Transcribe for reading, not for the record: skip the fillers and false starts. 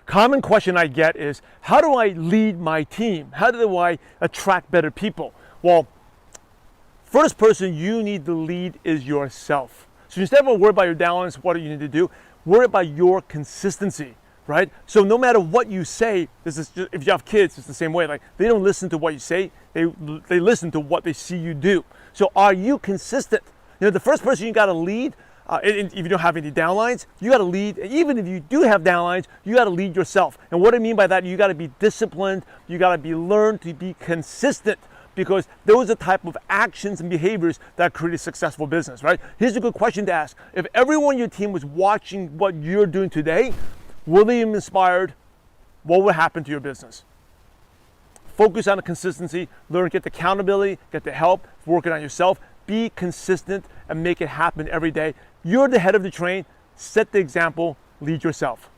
Common question I get is, how do I lead my team? How do I attract better people? Well, first person you need to lead is yourself. So instead of worry about your downlines, what do you need to do? Worry about your consistency, right? So no matter what you say, this is just, if you have kids, it's the same way. Like, they don't listen to what you say, they listen to what they see you do. So are you consistent? The first person you got to lead, if you don't have any downlines, you got to lead. Even if you do have downlines, you got to lead yourself. And what I mean by that, you got to be disciplined. You got to learn to be consistent, because those are the type of actions and behaviors that create a successful business, right? Here's a good question to ask. If everyone on your team was watching what you're doing today, will they be inspired? What would happen to your business? Focus on the consistency, learn, get the accountability, get the help, working on yourself. Be consistent and make it happen every day. You're the head of the train. Set the example, lead yourself.